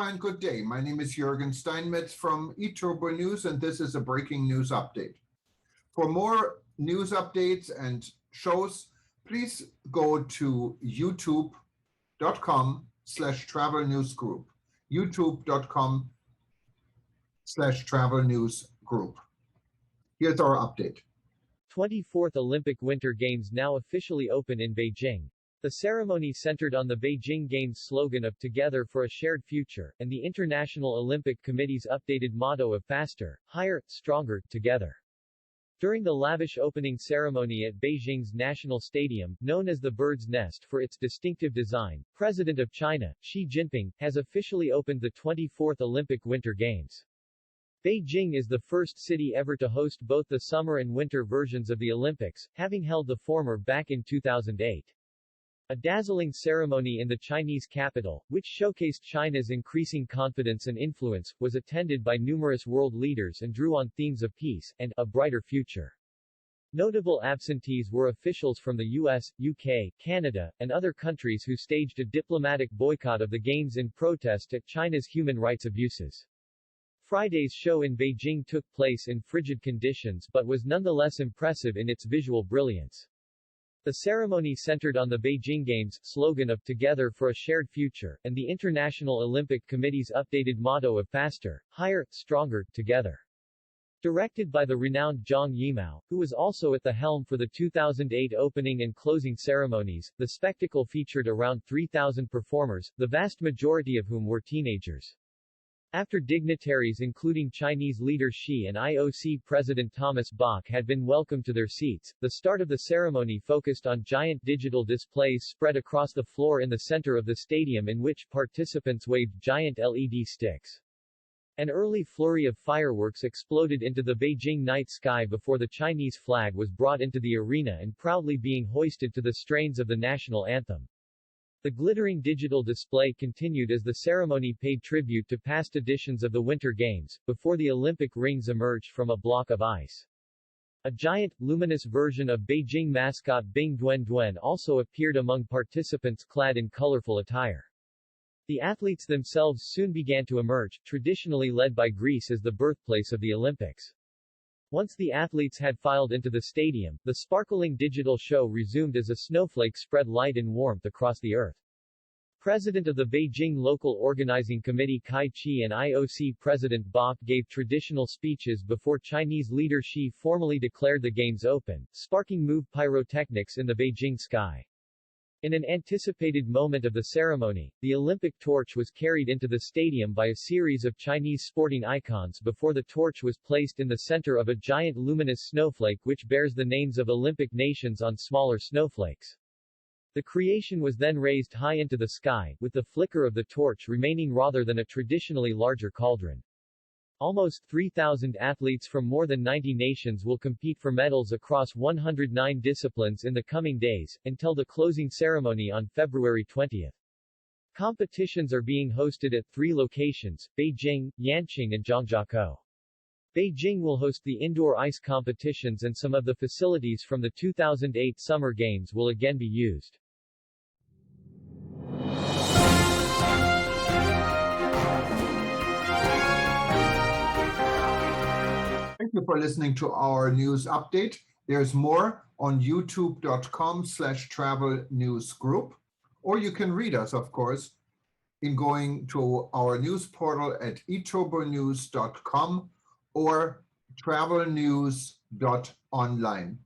and good day. My name is Jürgen Steinmetz from eTurboNews, and this is a breaking news update. For more news updates and shows, please go to youtube.com/travel news group, youtube.com/travel news group. Here's our update. 24th Olympic Winter Games now officially open in Beijing. The ceremony centered on the Beijing Games slogan of Together for a Shared Future, and the International Olympic Committee's updated motto of Faster, Higher, Stronger, Together. During the lavish opening ceremony at Beijing's National Stadium, known as the Bird's Nest for its distinctive design, President of China, Xi Jinping, has officially opened the 24th Olympic Winter Games. Beijing is the first city ever to host both the summer and winter versions of the Olympics, having held the former back in 2008. A dazzling ceremony in the Chinese capital, which showcased China's increasing confidence and influence, was attended by numerous world leaders and drew on themes of peace and a brighter future. Notable absentees were officials from the US, UK, Canada, and other countries who staged a diplomatic boycott of the Games in protest at China's human rights abuses. Friday's show in Beijing took place in frigid conditions but was nonetheless impressive in its visual brilliance. The ceremony centered on the Beijing Games slogan of Together for a Shared Future, and the International Olympic Committee's updated motto of Faster, Higher, Stronger, Together. Directed by the renowned Zhang Yimou, who was also at the helm for the 2008 opening and closing ceremonies, the spectacle featured around 3,000 performers, the vast majority of whom were teenagers. After dignitaries including Chinese leader Xi and IOC President Thomas Bach had been welcomed to their seats, the start of the ceremony focused on giant digital displays spread across the floor in the center of the stadium in which participants waved giant LED sticks. An early flurry of fireworks exploded into the Beijing night sky before the Chinese flag was brought into the arena and proudly being hoisted to the strains of the national anthem. The glittering digital display continued as the ceremony paid tribute to past editions of the Winter Games, before the Olympic rings emerged from a block of ice. A giant, luminous version of Beijing mascot Bing Duen Duen also appeared among participants clad in colorful attire. The athletes themselves soon began to emerge, traditionally led by Greece as the birthplace of the Olympics. Once the athletes had filed into the stadium, the sparkling digital show resumed as a snowflake spread light and warmth across the earth. President of the Beijing Local Organizing Committee Kai Chi and IOC President Bach gave traditional speeches before Chinese leader Xi formally declared the games open, sparking move pyrotechnics in the Beijing sky. In an anticipated moment of the ceremony, the Olympic torch was carried into the stadium by a series of Chinese sporting icons before the torch was placed in the center of a giant luminous snowflake which bears the names of Olympic nations on smaller snowflakes. The creation was then raised high into the sky, with the flicker of the torch remaining rather than a traditionally larger cauldron. Almost 3,000 athletes from more than 90 nations will compete for medals across 109 disciplines in the coming days, until the closing ceremony on February 20. Competitions are being hosted at 3 locations, Beijing, Yanqing and Zhangjiakou. Beijing will host the indoor ice competitions and some of the facilities from the 2008 Summer Games will again be used. Thank you for listening to our news update. There's more on youtube.com/travel news group, or you can read us, of course, in going to our news portal at eTurboNews.com or travelnews.online.